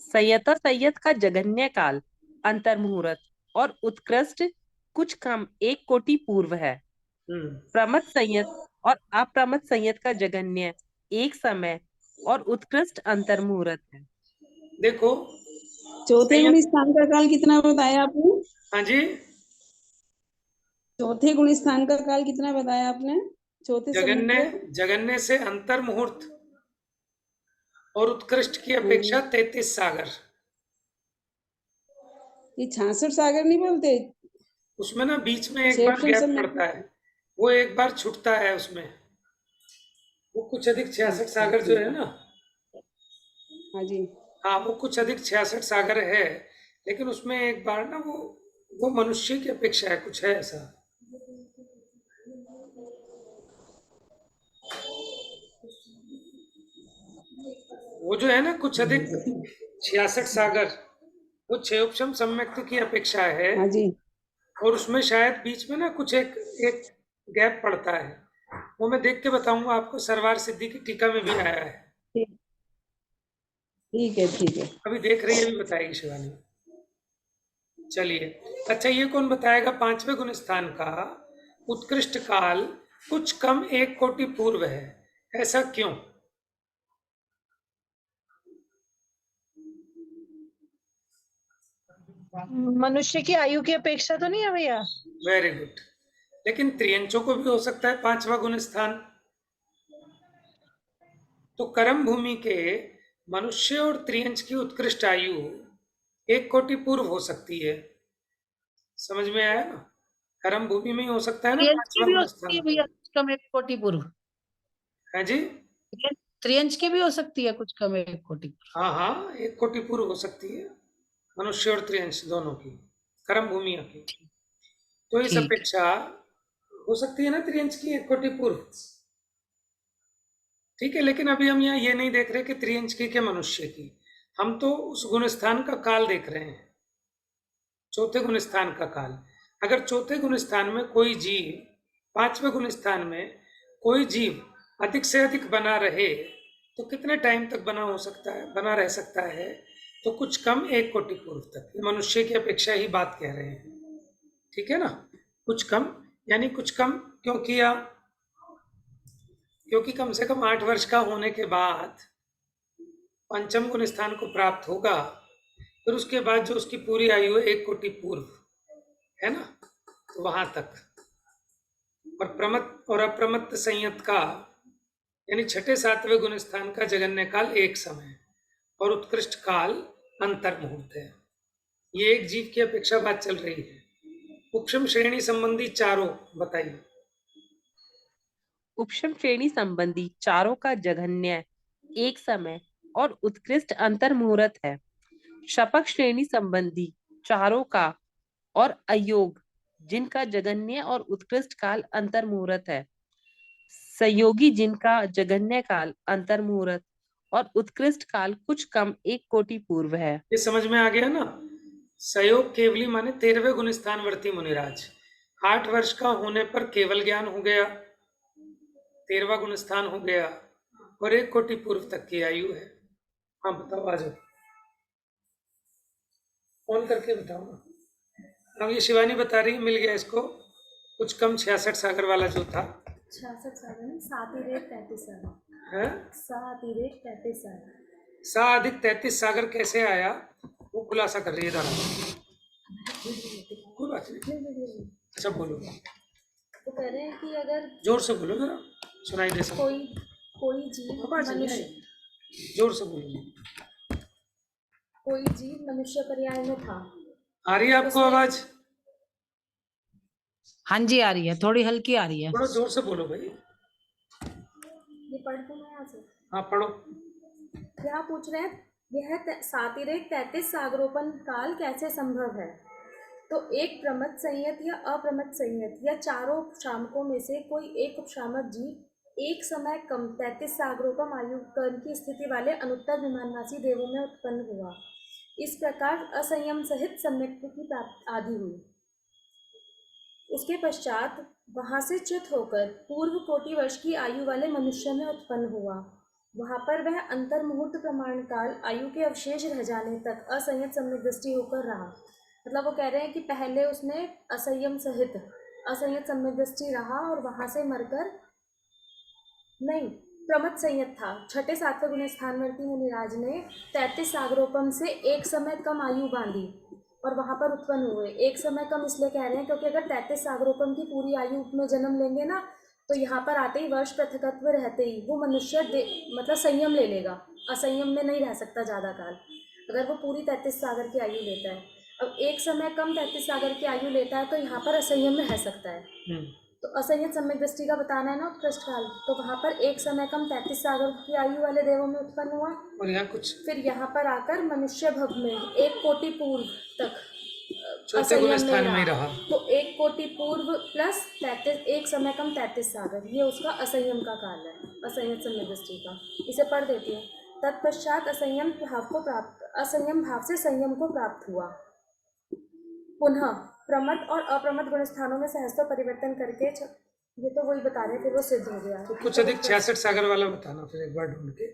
S2: संयता संयत का जघन्य काल, अंतर्मुहूर्त और उत्कृष्ट कुछ कम 1 कोटि पूर्व है। प्रमथ संयत और अप्रमथ संयत का जघन्य, एक समय और उत्कृष्ट अंतर्मुहूर्त है।
S1: देखो
S5: चौथे गुण
S1: संयत,
S5: स्थान का काल कितना बताया आपने?
S1: हाँ जी,
S5: चौथे गुण स्थान का काल कितना बताया आपने? चौथे
S1: जगन्य,
S5: समुद्र
S1: जगन्य से अंतर मुहूर्त और उत्कृष्ट की अपेक्षा 33 सागर।
S5: ये 66 सागर नहीं बोलते?
S1: उसमें ना बीच में एक बार
S5: क्षेत्र
S1: गैप
S5: सम्यक।
S1: पड़ता है, वो एक बार छूटता है उसमें। वो कुछ अधिक 66
S5: अच्छा,
S1: सागर जो है ना,
S5: हाँ जी।
S1: हाँ वो कुछ अधिक 66 सागर है, लेकिन उसमें एक बार ना वो मनुष्य की अपेक्षा है, कुछ है ऐसा। वो जो है ना कुछ अधिक 66 सागर, वो क्षयोपशम सम्यक्त की अपेक्षा है,
S5: हाँ जी।
S1: और उसमें शायद बीच में ना कुछ एक एक गैप पड़ता है। वो मैं देख के बताऊंगा आपको, सरवार सिद्धि की टीका में भी आया है।
S5: ठीक ठीक है, ठीक है।
S1: अभी देख रही है, अभी बताएगी शिवानी। चलिए, अच्छा ये कौन बताएगा? 5वें गुण स्थान का उत्कृष्ट काल कुछ कम 1 कोटि पूर्व है, ऐसा क्यों?
S3: मनुष्य की आयु की अपेक्षा तो नहीं है भैया?
S1: Very good. लेकिन त्रियंचों को भी हो सकता है 5वां गुण स्थान। तो कर्म भूमि के मनुष्य और त्रियंच की उत्कृष्ट आयु 1 कोटि पूर्व हो सकती है। समझ में आया ना? कर्म भूमि में ही हो सकता है ना
S4: त्रियंच की
S1: 5वां
S4: भी
S1: गुण
S4: हो सकती है
S1: स्थान।
S4: भैया कुछ कम 1 कोटि पूर्व।
S1: है जी,
S4: त्रियंच की भी हो सकती है कुछ कम 1 कोटि पूर्व।
S1: हाँ हाँ, 1 कोटि पूर्व हो सकती है मनुष्य और त्रियंश दोनों की, कर्म भूमियों की। तो इस
S4: ठीक।
S1: अपेक्षा हो सकती है ना त्रियंश की 1 कोटि पूर्व। ठीक है, लेकिन अभी हम यहाँ ये नहीं देख रहे कि त्रियंश की के मनुष्य की, हम तो उस गुण स्थान का काल देख रहे हैं, चौथे गुण स्थान का काल। अगर चौथे गुण स्थान में कोई जीव, 5वें गुण स्थान में कोई जीव अधिक से अधिक बना रहे तो कितने टाइम तक बना हो सकता है, बना रह सकता है? तो कुछ कम 1 कोटि पूर्व तक। ये मनुष्य की अपेक्षा ही बात कह रहे हैं। ठीक है ना? कुछ कम, यानी कुछ कम क्यों किया? क्योंकि कम से कम 8 वर्ष का होने के बाद पंचम गुण स्थान को प्राप्त होगा, फिर उसके बाद जो उसकी पूरी आयु है 1 कोटि पूर्व, है ना, तो वहां तक। और प्रमत्त और अप्रमत्त संयत का यानी 6-7वें गुण स्थान का जगन्य काल 1 समय और उत्कृष्ट काल अंतर मुहूर्त है। ये एक जीव की अपेक्षा बात चल रही है। उपशम श्रेणी संबंधी चारों बताइए।
S2: उपशम श्रेणी संबंधी चारों का जघन्य, एक समय और उत्कृष्ट अंतर मुहूर्त है। शपक श्रेणी संबंधी चारों का और अयोग, जिनका जघन्य और उत्कृष्ट काल अंतर मुहूर्त है। संयोगी, जिनका जघन्य काल अंतर मुहूर्त और उत्कृष्ट काल कुछ कम 1 कोटि पूर्व है।
S1: ये समझ में आ गया ना। सहयोग केवली माने 13वें गुण स्थानवर्ती मुनिराज। 8 वर्ष का होने पर केवल ज्ञान हो गया, 13वां गुण स्थान हो गया और 1 कोटि पूर्व तक की आयु है। हाँ बताओ, आ जाओ, फोन करके बताओ ना। अब ये शिवानी बता रही है, मिल गया इसको कुछ कम 66 सागर वाला जो था
S6: 66 सागर नहीं, 7-33 सागर
S1: है।
S6: 7-33 सागर।
S1: 7 अधिक 33 सागर कैसे आया वो खुलासा कर रही है दादा। कोई बात नहीं, अच्छा बोलो,
S6: वो कह रहे हैं कि अगर
S1: जोर से बोलो जरा, सुनाई दे सब।
S6: कोई जीव
S1: आवाज नहीं
S6: मनुष्य
S1: आई, जोर से बोलो।
S6: कोई जीव मनुष्य पर्याय में था।
S1: आ रही है आपको आवाज?
S4: हाँ जी आ रही है, थोड़ी हल्की आ रही है।
S1: थोड़ा जोर से बोलो भाई।
S6: ये पढ़ दूं मैं यहाँ से?
S1: हाँ पढ़ो।
S6: क्या पूछ रहे हैं? यह 7-33 सागरोपन काल कैसे संभव है? तो एक प्रमथ संयत या अप्रमथ संयत या चारों उपशामकों में से कोई एक उपशामक जीव एक समय कम 33 सागरोपम आयु कर्ण की स्थिति वाले अनुत्तर विमानवासी देवों में उत्पन्न हुआ। इस प्रकार असंयम सहित सम्यक्त्व की प्राप्ति आदि हुई। उसके पश्चात वहां से च्युत होकर पूर्व कोटि वर्ष की आयु वाले मनुष्य में उत्पन्न हुआ। वहां पर वह अंतर मुहूर्त प्रमाण काल आयु के अवशेष रह जाने तक असंयत सम्यक दृष्टि होकर रहा। मतलब वो कह रहे हैं कि पहले उसने असंयम सहित असंयत सम्यक दृष्टि रहा और वहां से मरकर, नहीं, प्रमथ संयत था। 6ठे-7वें गुण स्थानवर्ती मुनिराज ने 33 सागरोपम से एक समय कम आयु बांधी और वहां पर उत्पन्न हुए। एक समय कम इसलिए कह रहे हैं क्योंकि अगर 33 सागरोपम की पूरी आयु में जन्म लेंगे ना, तो यहाँ पर आते ही वर्ष पृथकत्व रहते ही वो मनुष्य मतलब संयम ले लेगा। असंयम में नहीं रह सकता ज़्यादा काल, अगर वो पूरी 33 सागर की आयु लेता है। अब एक समय कम 33 सागर की आयु लेता है तो यहाँ पर असंयम में रह सकता है। तो असंयत सम्यक दृष्टि का बताना है ना उत्कृष्ट काल, तो वहाँ पर एक समय कम 33 सागर की आयु वाले देवों में उत्पन्न हुआ
S1: और यहाँ कुछ
S6: फिर यहाँ पर आकर मनुष्य भव में 1 कोटि पूर्व तक
S1: चौथे गुण स्थान में ही रहा।
S6: तो 1 कोटि पूर्व प्लस 33, एक समय कम 33 सागर, ये उसका असंयम का काल है, असंयत सम्यक दृष्टि का। इसे पढ़ देती हूँ। तत्पश्चात असंयम भाव से संयम को प्राप्त हुआ। पुनः प्रमथ और अप्रमथ गुण स्थानों में सहस्त्र परिवर्तन करके ये तो वही बता रहे हैं, फिर वो सिद्ध हो गया।
S1: तो कुछ अधिक 66 सागर वाला बताना फिर एक बार ढूंढ के।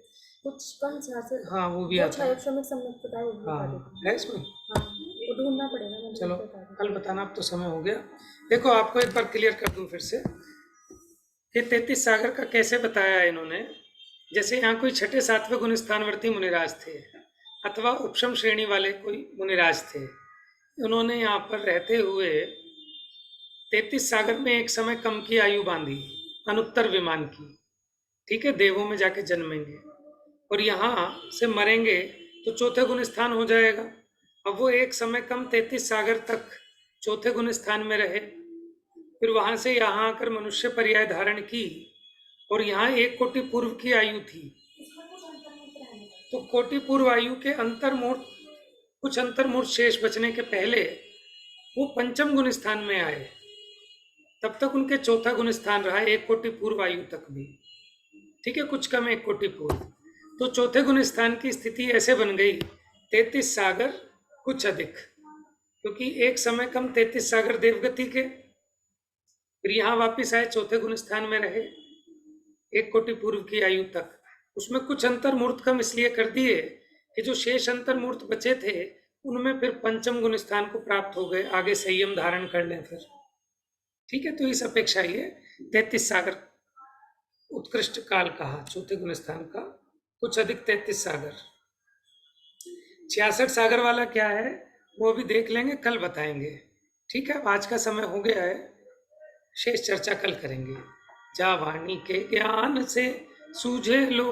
S6: कुछ कम 66,
S1: हाँ वो भी आता है।
S6: क्षयक्षमिक सम्यक बताया वो भी बता
S1: हाँ
S6: देती
S1: है इसमें।
S6: हूँ। हाँ वो ढूंढना पड़ेगा, मैं
S1: चलो
S6: बता दूँ।
S1: कल बताना, अब तो समय हो गया। देखो आपको एक बार क्लियर कर दूं फिर से कि 33 सागर का कैसे बताया है इन्होंने। जैसे यहाँ कोई 6ठे-7वें गुण स्थानवर्ती मुनिराज थे अथवा उपशम श्रेणी वाले कोई मुनिराज थे, उन्होंने यहाँ पर रहते हुए 33 सागर में एक समय कम की आयु बांधी अनुत्तर विमान की, ठीक है, देवों में जाके जन्मेंगे और यहाँ से मरेंगे तो चौथे गुण स्थान हो जाएगा। अब वो एक समय कम 33 सागर तक चौथे गुण स्थान में रहे, फिर वहां से यहाँ आकर मनुष्य पर्याय धारण की और यहाँ 1 कोटि पूर्व की आयु थी। तो कोटि पूर्व आयु के अंतर्मुहूर्त, कुछ अंतर्मुहूर्त शेष बचने के पहले वो पंचम गुण स्थान में आए, तब तक उनके चौथा गुण स्थान रहा 1 कोटि पूर्व आयु तक भी, ठीक है, कुछ कम 1 कोटि पूर्व। तो चौथे गुण स्थान की स्थिति ऐसे बन गई 33 सागर कुछ अधिक, क्योंकि एक समय कम 33 सागर देवगति के, फिर यहाँ वापिस आए चौथे गुण स्थान में रहे 1 कोटि पूर्व की आयु तक। उसमें कुछ अंतर मुहूर्त कम इसलिए कर दिए कि जो शेष अंतर मुहूर्त बचे थे उनमें फिर पंचम गुण स्थान को प्राप्त हो गए, आगे संयम धारण कर लें फिर, ठीक है। तो इस अपेक्षा ये 33 सागर उत्कृष्ट काल कहा चौथे गुण स्थान का, कुछ अधिक 33 सागर। 66 सागर वाला क्या है वो भी देख लेंगे, कल बताएंगे, ठीक है। आज का समय हो गया है, शेष चर्चा कल करेंगे। जा वाणी के ज्ञान से सूझे लोक